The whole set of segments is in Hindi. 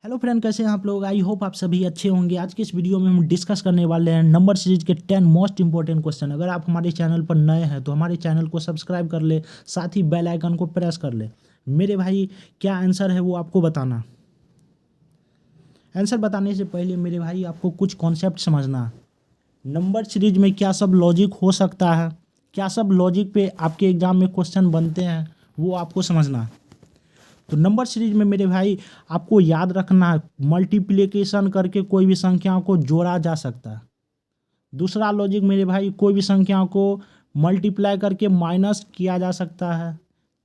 हेलो फ्रेंड, कैसे हैं आप लोग। आई होप आप सभी अच्छे होंगे। आज के इस वीडियो में हम डिस्कस करने वाले हैं नंबर सीरीज के 10 मोस्ट इंपॉर्टेंट क्वेश्चन। अगर आप हमारे चैनल पर नए हैं तो हमारे चैनल को सब्सक्राइब कर ले, साथ ही बेल आइकन को प्रेस कर ले। मेरे भाई क्या आंसर है वो आपको बताना। आंसर बताने से पहले मेरे भाई आपको कुछ कॉन्सेप्ट समझना। नंबर सीरीज में क्या सब लॉजिक हो सकता है, क्या सब लॉजिक पे आपके एग्जाम में क्वेश्चन बनते हैं, वो आपको समझना। तो नंबर सीरीज में मेरे भाई आपको याद रखना है, मल्टीप्लिकेशन करके कोई भी संख्या को जोड़ा जा सकता है। दूसरा लॉजिक मेरे भाई, कोई भी संख्या को मल्टीप्लाई करके माइनस किया जा सकता है।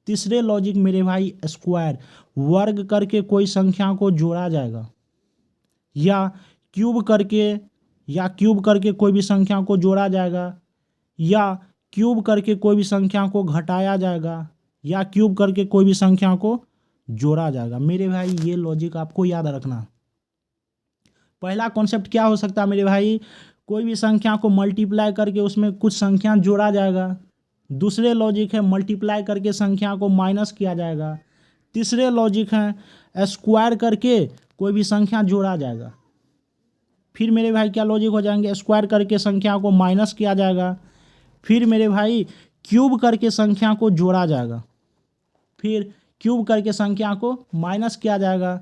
तीसरे लॉजिक मेरे भाई, स्क्वायर वर्ग करके कोई संख्या को जोड़ा जाएगा, या क्यूब करके कोई भी संख्या को जोड़ा जाएगा, या क्यूब करके कोई भी संख्या को घटाया जाएगा, या क्यूब करके कोई भी संख्या को जोड़ा जाएगा। मेरे भाई ये लॉजिक आपको याद रखना। पहला कॉन्सेप्ट क्या हो सकता है मेरे भाई, कोई भी संख्या को मल्टीप्लाई करके उसमें कुछ संख्या जोड़ा जाएगा। दूसरे लॉजिक है मल्टीप्लाई करके संख्या को माइनस किया जाएगा। तीसरे लॉजिक है स्क्वायर करके कोई भी संख्या जोड़ा जाएगा। फिर मेरे भाई क्या लॉजिक हो जाएंगे, स्क्वायर करके संख्या को माइनस किया जाएगा। फिर मेरे भाई क्यूब करके संख्या को जोड़ा जाएगा। फिर क्यूब करके संख्या को माइनस किया जाएगा।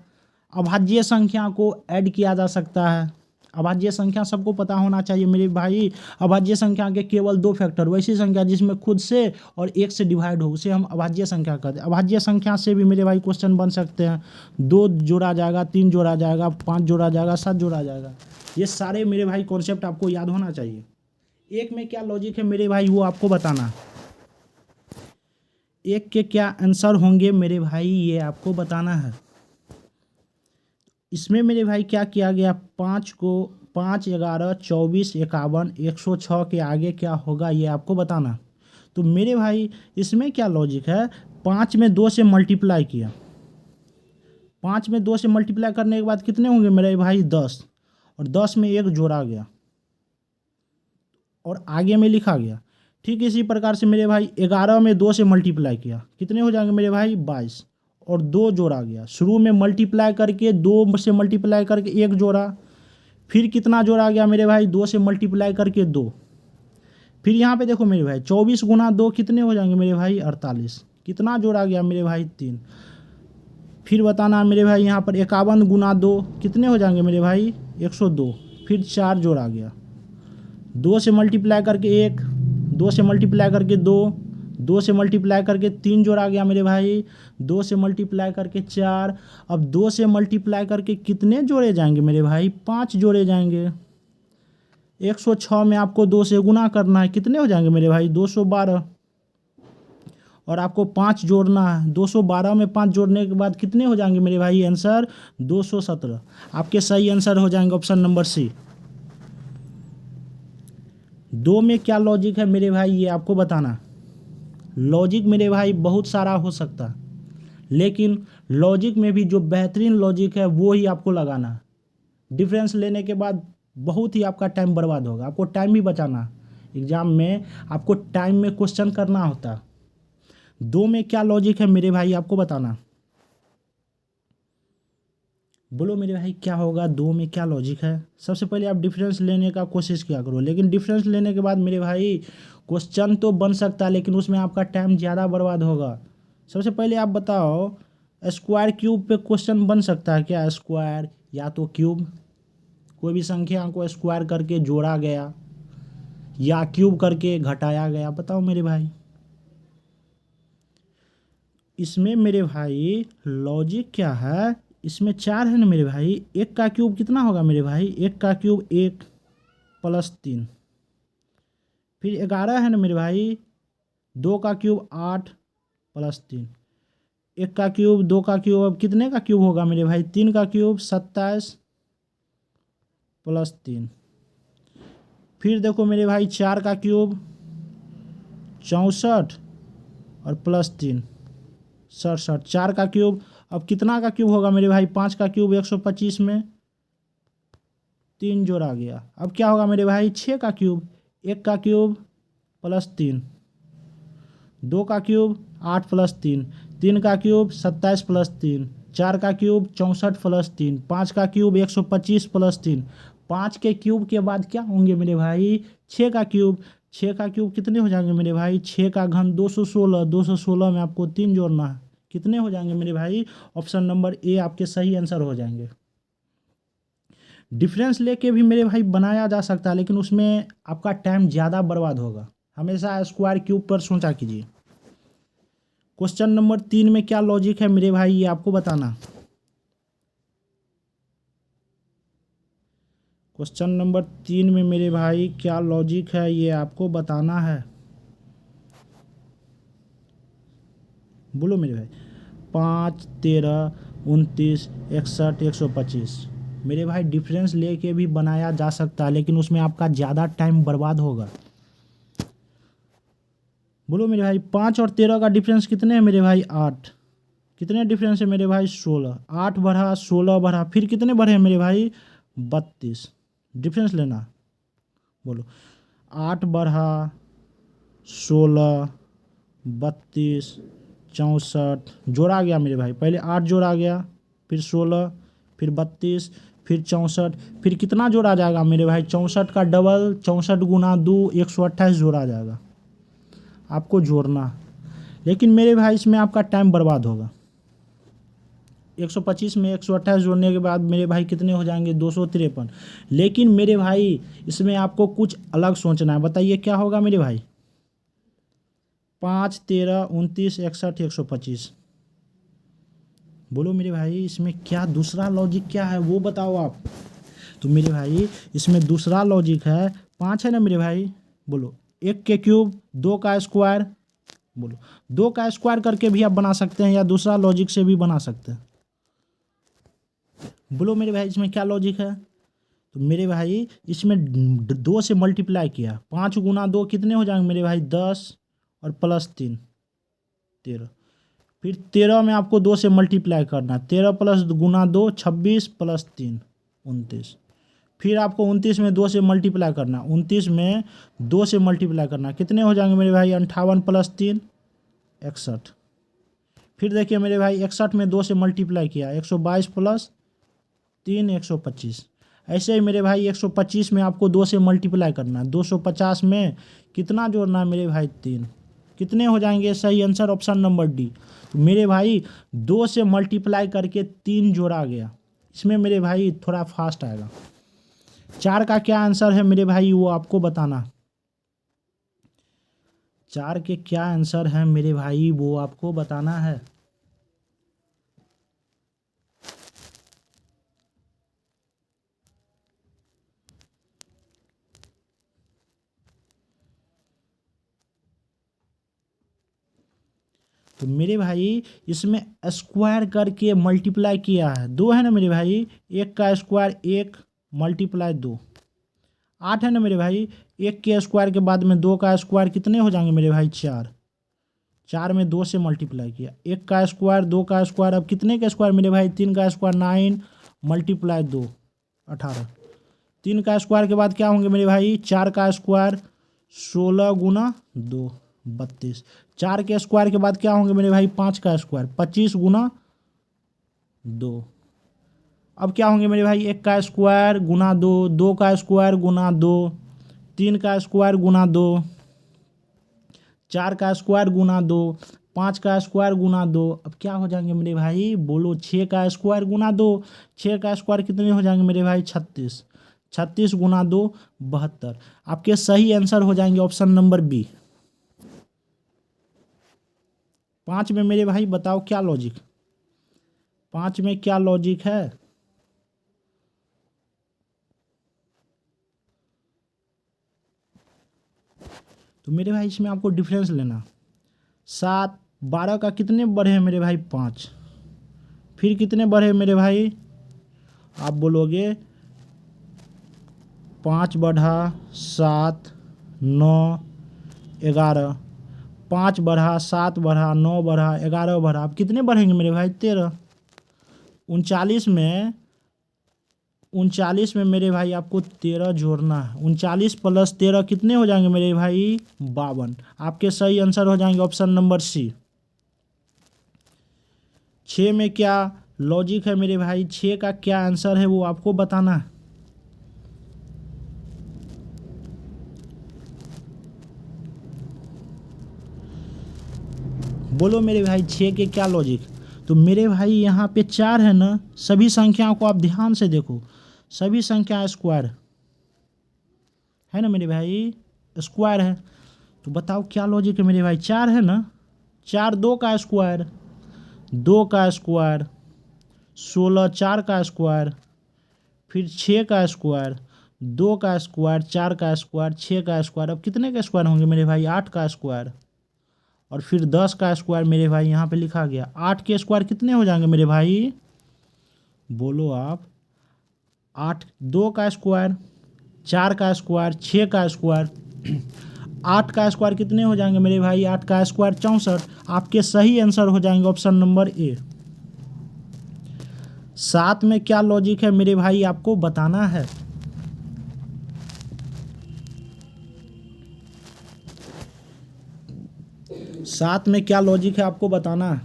अभाज्य संख्या को ऐड किया जा सकता है। अभाज्य संख्या सबको पता होना चाहिए मेरे भाई। अभाज्य संख्या के केवल दो फैक्टर, वैसी संख्या जिसमें खुद से और एक से डिवाइड हो, उसे हम अभाज्य संख्या कहते हैं। अभाज्य संख्या से भी मेरे भाई क्वेश्चन बन सकते हैं। 2 जोड़ा जाएगा, 3 जोड़ा जाएगा, 5 जोड़ा जाएगा, 7 जोड़ा जाएगा। ये सारे मेरे भाई कॉन्सेप्ट आपको याद होना चाहिए। एक में क्या लॉजिक है मेरे भाई वो आपको बताना। एक के क्या आंसर होंगे मेरे भाई ये आपको बताना है। इसमें मेरे भाई क्या किया गया, 5 को 5, 11, 24, 51, 106 के आगे क्या होगा ये आपको बताना। तो मेरे भाई इसमें क्या लॉजिक है, 5 में 2 से मल्टीप्लाई किया। 5 में 2 से मल्टीप्लाई करने के बाद कितने होंगे मेरे भाई, 10। और 10 में 1 जोड़ा गया और आगे में लिखा गया। ठीक इसी प्रकार से मेरे भाई 11 में 2 से मल्टीप्लाई किया, कितने हो जाएंगे मेरे भाई, 22। और 2 जोड़ा गया, शुरू में मल्टीप्लाई करके 2 से मल्टीप्लाई करके 1 जोड़ा। फिर कितना जोड़ा गया मेरे भाई, 2 से मल्टीप्लाई करके 2। फिर यहाँ पे देखो मेरे भाई 24 गुना 2 कितने हो जाएंगे मेरे भाई, 48। कितना जोड़ा गया मेरे भाई, 3। फिर बताना मेरे भाई यहाँ पर 51 गुना 2 कितने हो जाएंगे मेरे भाई, 102। फिर 4 जोड़ा गया, 2 से मल्टीप्लाई करके 1, 2 से मल्टीप्लाई करके 2, 2 से मल्टीप्लाई करके 3 जोड़ा गया मेरे भाई, 2 से मल्टीप्लाई करके 4। अब 2 से मल्टीप्लाई करके कितने जोड़े जाएंगे मेरे भाई, 5 जोड़े जाएंगे। 106 में आपको 2 से गुना करना है, कितने हो जाएंगे मेरे भाई, 212। और आपको 5 जोड़ना है, 212 में 5 जोड़ने के बाद कितने हो जाएंगे मेरे भाई, आंसर 217। आपके सही आंसर हो जाएंगे ऑप्शन नंबर सी। 2 में क्या लॉजिक है मेरे भाई ये आपको बताना। लॉजिक मेरे भाई बहुत सारा हो सकता है, लेकिन लॉजिक में भी जो बेहतरीन लॉजिक है वो ही आपको लगाना। डिफरेंस लेने के बाद बहुत ही आपका टाइम बर्बाद होगा, आपको टाइम भी बचाना। एग्जाम में आपको टाइम में क्वेश्चन करना होता। 2 में क्या लॉजिक है मेरे भाई आपको बताना। बोलो मेरे भाई क्या होगा, 2 में क्या लॉजिक है। सबसे पहले आप डिफरेंस लेने का कोशिश किया करो, लेकिन डिफरेंस लेने के बाद मेरे भाई क्वेश्चन तो बन सकता है, लेकिन उसमें आपका टाइम ज़्यादा बर्बाद होगा। सबसे पहले आप बताओ, स्क्वायर क्यूब पे क्वेश्चन बन सकता है क्या, स्क्वायर या तो क्यूब। कोई भी संख्या को स्क्वायर करके जोड़ा गया या क्यूब करके घटाया गया, बताओ मेरे भाई। इसमें मेरे भाई लॉजिक क्या है, इसमें 4 है ना मेरे भाई, 1 का क्यूब कितना होगा मेरे भाई, 1 का क्यूब 1 प्लस 3। फिर 11 है ना मेरे भाई, 2 का क्यूब 8 प्लस 3। 1 का क्यूब, 2 का क्यूब, अब कितने का क्यूब होगा मेरे भाई, 3 का क्यूब 27 प्लस 3। फिर देखो मेरे भाई 4 का क्यूब 64 और प्लस 3 67। 4 का क्यूब, अब कितना का क्यूब होगा मेरे भाई, 5 का क्यूब 125 में 3 जोड़ा गया। अब क्या होगा मेरे भाई, 6 का क्यूब, 1 का क्यूब प्लस 3, 2 का क्यूब 8 प्लस 3, 3 का क्यूब 27 प्लस 3, 4 का क्यूब 64 प्लस 3, 5 का क्यूब 125 प्लस 3, 5 के क्यूब के बाद क्या होंगे मेरे भाई 6 का क्यूब, 6 का क्यूब कितने हो जाएंगे मेरे भाई 6 का घन 216, 216 में आपको 3 जोड़ना है, कितने हो जाएंगे मेरे भाई, ऑप्शन नंबर ए आपके सही आंसर हो जाएंगे। डिफरेंस लेके भी मेरे भाई बनाया जा सकता है, लेकिन उसमें आपका टाइम ज़्यादा बर्बाद होगा, हमेशा स्क्वायर क्यूब पर सोचा कीजिए। क्वेश्चन नंबर 3 में क्या लॉजिक है मेरे भाई, ये आपको बताना। क्वेश्चन नंबर 3 में मेरे भाई क्या लॉजिक है ये आपको बताना है, बोलो मेरे भाई। 5, 13, 29, 61, 125 मेरे भाई डिफरेंस लेके भी बनाया जा सकता है, लेकिन उसमें आपका ज़्यादा टाइम बर्बाद होगा। बोलो मेरे भाई 5 और 13 का डिफरेंस कितने हैं मेरे भाई 8, कितने डिफरेंस है मेरे भाई 16, 8 बढ़ा 16 बढ़ा फिर कितने बढ़े मेरे भाई 32, डिफरेंस लेना। बोलो 8 बढ़ा 16 32 64 जोड़ा गया मेरे भाई, पहले 8 जोड़ा गया, फिर 16, फिर 32, फिर 64, फिर कितना जोड़ा जाएगा मेरे भाई 64 का डबल 64 गुना 2 128 जोड़ा जाएगा, आपको जोड़ना। लेकिन मेरे भाई इसमें आपका टाइम बर्बाद होगा। 125 में 128 जोड़ने के बाद मेरे भाई कितने हो जाएंगे 253, लेकिन मेरे भाई इसमें आपको कुछ अलग सोचना है, बताइए क्या होगा मेरे भाई। 5, 13, 29, 61, 125 बोलो मेरे भाई इसमें क्या दूसरा लॉजिक क्या है वो बताओ आप। तो मेरे भाई इसमें दूसरा लॉजिक है, 5 है ना मेरे भाई, बोलो 1 के क्यूब 2 का स्क्वायर, बोलो 2 का स्क्वायर करके भी आप बना सकते हैं या दूसरा लॉजिक से भी बना सकते हैं, बोलो मेरे भाई इसमें क्या लॉजिक है। तो मेरे भाई इसमें 2 से मल्टीप्लाई किया, 5 गुना 2 कितने हो जाएंगे मेरे भाई 10 और प्लस 3 13, फिर 13 में आपको 2 से मल्टीप्लाई करना, 13 प्लस गुना 2 26 प्लस 3 29, फिर आपको 29 में 2 से मल्टीप्लाई करना, 29 में 2 से मल्टीप्लाई करना, कितने हो जाएंगे मेरे भाई 58 प्लस 3 61, फिर देखिए मेरे भाई 61 में 2 से मल्टीप्लाई किया 122 प्लस 3 125, ऐसे ही मेरे भाई 125 में आपको 2 से मल्टीप्लाई करना, 250 में कितना जोड़ना है मेरे भाई 3, कितने हो जाएंगे, सही आंसर ऑप्शन नंबर डी। तो मेरे भाई 2 से मल्टीप्लाई करके 3 जोड़ा गया, इसमें मेरे भाई थोड़ा फास्ट आएगा। 4 का क्या आंसर है मेरे भाई वो आपको बताना, 4 के क्या आंसर है मेरे भाई वो आपको बताना है। तो मेरे भाई इसमें स्क्वायर करके मल्टीप्लाई किया है, 2 है ना मेरे भाई, 1 का स्क्वायर 1 मल्टीप्लाई 2 8 है ना मेरे भाई, 1 के स्क्वायर के बाद में 2 का स्क्वायर कितने हो जाएंगे मेरे भाई 4, 4 में 2 से मल्टीप्लाई किया, 1 का स्क्वायर 2 का स्क्वायर, अब कितने का स्क्वायर मेरे भाई 3 का स्क्वायर 9 मल्टीप्लाई 2 18, 3 का स्क्वायर के बाद क्या होंगे मेरे भाई 4 का स्क्वायर 16 गुना 2 32, 4 के स्क्वायर के बाद क्या होंगे मेरे भाई 5 का स्क्वायर 25 गुना 2, अब क्या होंगे मेरे भाई 1 का स्क्वायर गुना 2, 2 का स्क्वायर गुना 2, 3 का स्क्वायर गुना 2, 4 का स्क्वायर गुना 2, 5 का स्क्वायर गुना 2, अब क्या हो जाएंगे मेरे भाई बोलो 6 का स्क्वायर गुना 2, 6 का स्क्वायर कितने हो जाएंगे मेरे भाई 36, 36 गुना 2 72, आपके सही आंसर हो जाएंगे ऑप्शन नंबर बी। 5 में मेरे भाई बताओ क्या लॉजिक, 5 में क्या लॉजिक है। तो मेरे भाई इसमें आपको डिफरेंस लेना, 7 12 का कितने बढ़े हैं मेरे भाई 5, फिर कितने बढ़े मेरे भाई, आप बोलोगे 5 बढ़ा 7 9 11, 5 बढ़ा 7 बढ़ा 9 बढ़ा 11 बढ़ा, अब कितने बढ़ेंगे मेरे भाई 13, 39 में मेरे भाई आपको 13 जोड़ना है, 39 प्लस 13 कितने हो जाएंगे मेरे भाई 52, आपके सही आंसर हो जाएंगे ऑप्शन नंबर सी। 6 में क्या लॉजिक है मेरे भाई, 6 का क्या आंसर है वो आपको बताना है। बोलो मेरे भाई 6 के क्या लॉजिक। तो मेरे भाई यहाँ पे 4 है ना, सभी संख्याओं को आप ध्यान से देखो, सभी संख्या स्क्वायर है ना मेरे भाई, स्क्वायर है। तो बताओ क्या लॉजिक है मेरे भाई, 4 है ना, 4 2 का स्क्वायर, 2 का स्क्वायर, 16 4 का स्क्वायर, फिर 6 का स्क्वायर, 2 का स्क्वायर, 4 का स्क्वायर, 6 का स्क्वायर। अब कितने का स्क्वायर होंगे मेरे भाई, 8 का स्क्वायर, और फिर 10 का स्क्वायर मेरे भाई यहाँ पे लिखा गया। 8 के स्क्वायर कितने हो जाएंगे मेरे भाई, बोलो आप। 8 2 का स्क्वायर, 4 का स्क्वायर, 6 का स्क्वायर, 8 का स्क्वायर कितने हो जाएंगे मेरे भाई, 8 का स्क्वायर 64। आपके सही आंसर हो जाएंगे ऑप्शन नंबर ए। 7 में क्या लॉजिक है मेरे भाई आपको बताना है। सात में क्या लॉजिक है आपको बताना है।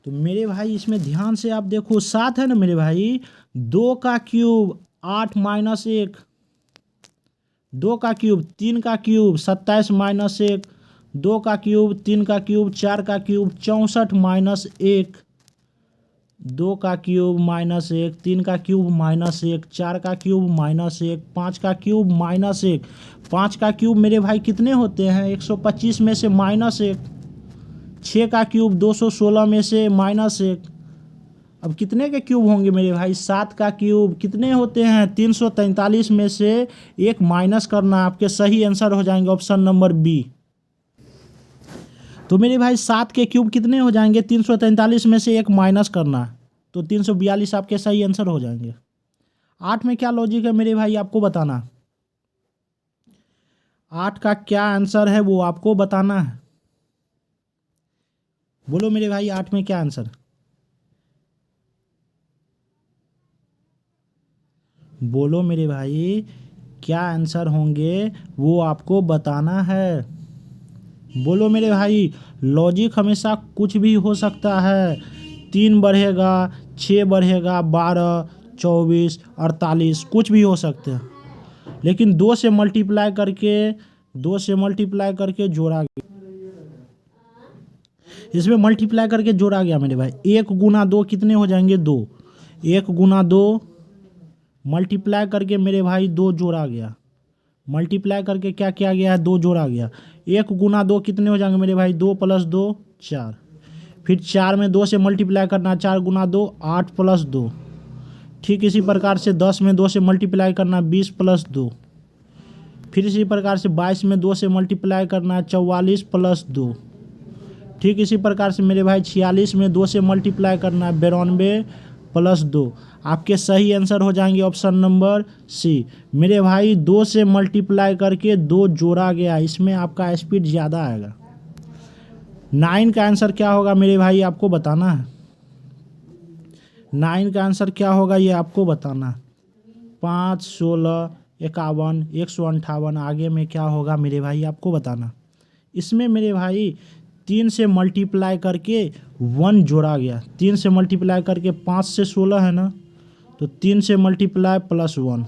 तो मेरे भाई इसमें ध्यान से आप देखो, 7 है ना मेरे भाई, 2 का क्यूब 8 माइनस 1, 2 का क्यूब 3 का क्यूब 27 माइनस 1, 2 का क्यूब 3 का क्यूब 4 का क्यूब 64 माइनस 1, 2 का क्यूब माइनस 1, 3 का क्यूब माइनस 1, 4 का क्यूब माइनस 1, 5 का क्यूब माइनस 1। 5 का क्यूब मेरे भाई कितने होते हैं, 125 में से माइनस 1। 6 का क्यूब 216 में से माइनस 1। अब कितने के क्यूब होंगे मेरे भाई, 7 का क्यूब कितने होते हैं, 343 में से एक माइनस करना। आपके सही आंसर हो जाएंगे ऑप्शन नंबर बी। तो मेरे भाई 7 के क्यूब कितने हो जाएंगे, 343 में से एक माइनस करना, तो 342 आपके सही आंसर हो जाएंगे। 8 में क्या लॉजिक है मेरे भाई आपको बताना। 8 का क्या आंसर है वो आपको बताना है। बोलो मेरे भाई 8 में क्या आंसर, बोलो मेरे भाई क्या आंसर होंगे वो आपको बताना है। बोलो मेरे भाई, लॉजिक हमेशा कुछ भी हो सकता है। 3 बढ़ेगा, 6 बढ़ेगा, 12 24 48 कुछ भी हो सकते हैं, लेकिन 2 से मल्टीप्लाई करके, 2 से मल्टीप्लाई करके जोड़ा गया, इसमें मल्टीप्लाई करके जोड़ा गया मेरे भाई। 1 गुना 2 कितने हो जाएंगे, 2। 1 गुना 2 मल्टीप्लाई करके मेरे भाई 2 जोड़ा गया, मल्टीप्लाई करके क्या किया गया है, 2 जोड़ा गया। 1 गुना 2 कितने हो जाएंगे मेरे भाई, 2 प्लस 2 4। फिर 4 में 2 से मल्टीप्लाई करना, 4 गुना 2 8 प्लस 2। ठीक इसी प्रकार से 10 में 2 से मल्टीप्लाई करना, 20 प्लस 2। फिर इसी प्रकार से 22 में 2 से मल्टीप्लाई करना, 44 प्लस 2। ठीक इसी प्रकार से मेरे भाई 46 में 2 से मल्टीप्लाई करना, 92 प्लस 2। आपके सही आंसर हो जाएंगे ऑप्शन नंबर सी। मेरे भाई 2 से मल्टीप्लाई करके 2 जोड़ा गया, इसमें आपका स्पीड ज़्यादा आएगा। 9 का आंसर क्या होगा मेरे भाई आपको बताना है। 9 का आंसर क्या होगा ये आपको बताना है। 5 16 51 158 आगे में क्या होगा मेरे भाई आपको बताना। इसमें मेरे भाई 3 से मल्टीप्लाई करके 1 जोड़ा गया, 3 से मल्टीप्लाई करके 5 से 16 है ना, तो 3 से मल्टीप्लाई प्लस 1,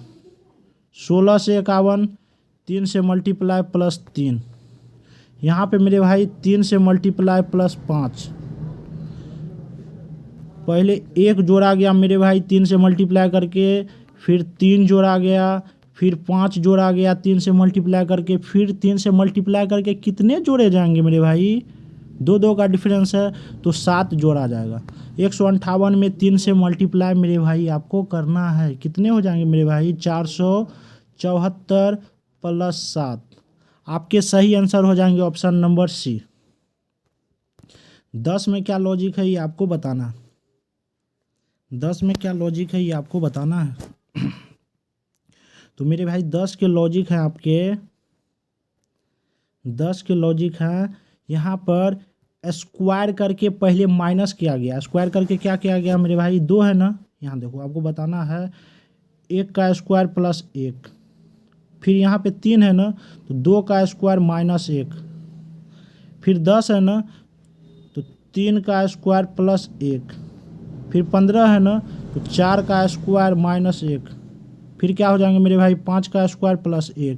16 से 51, 3 से मल्टीप्लाई प्लस 3। यहाँ पे मेरे भाई 3 से मल्टीप्लाई प्लस 5। पहले 1 जोड़ा गया मेरे भाई 3 से मल्टीप्लाई करके, फिर 3 जोड़ा गया, फिर 5 जोड़ा गया 3 से मल्टीप्लाई करके, फिर 3 से मल्टीप्लाई करके कितने जोड़े जाएंगे मेरे भाई, 2 2 का डिफरेंस है, तो 7 जोड़ा जाएगा। 158 में 3 से मल्टीप्लाई मेरे भाई आपको करना है, कितने हो जाएंगे मेरे भाई, 474 प्लस 7। आपके सही आंसर हो जाएंगे ऑप्शन नंबर सी। 10 में क्या लॉजिक है ये आपको बताना। 10 में क्या लॉजिक है ये आपको बताना है। तो मेरे भाई 10 के लॉजिक है आपके, 10 के लॉजिक है, यहाँ पर स्क्वायर करके पहले माइनस किया गया, स्क्वायर करके क्या किया गया मेरे भाई, 2 है ना, यहाँ देखो आपको बताना है 1 का स्क्वायर प्लस 1, फिर यहाँ पे 3 है ना, तो 2 का स्क्वायर माइनस 1, फिर 10 है ना, तो 3 का स्क्वायर प्लस 1, फिर 15 है ना, तो 4 का स्क्वायर माइनस 1, फिर क्या हो जाएंगे मेरे भाई 5 का स्क्वायर प्लस 1,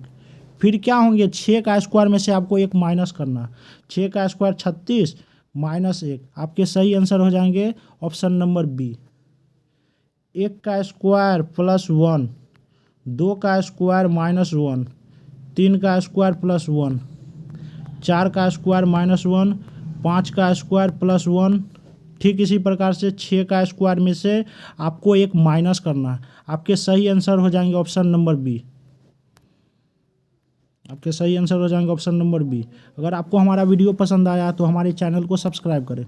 फिर क्या होंगे 6 का स्क्वायर में से आपको एक माइनस करना, 6 का स्क्वायर 36 माइनस 1, आपके सही आंसर हो जाएंगे ऑप्शन नंबर बी। 1 का स्क्वायर प्लस 1, 2 का स्क्वायर माइनस 1, 3 का स्क्वायर प्लस 1, 4 का स्क्वायर माइनस 1, 5 का स्क्वायर प्लस 1, ठीक इसी प्रकार से 6 का स्क्वायर में से आपको एक माइनस करना है। आपके सही आंसर हो जाएंगे ऑप्शन नंबर बी। आपके सही आंसर हो जाएंगे ऑप्शन नंबर बी। अगर आपको हमारा वीडियो पसंद आया तो हमारे चैनल को सब्सक्राइब करें।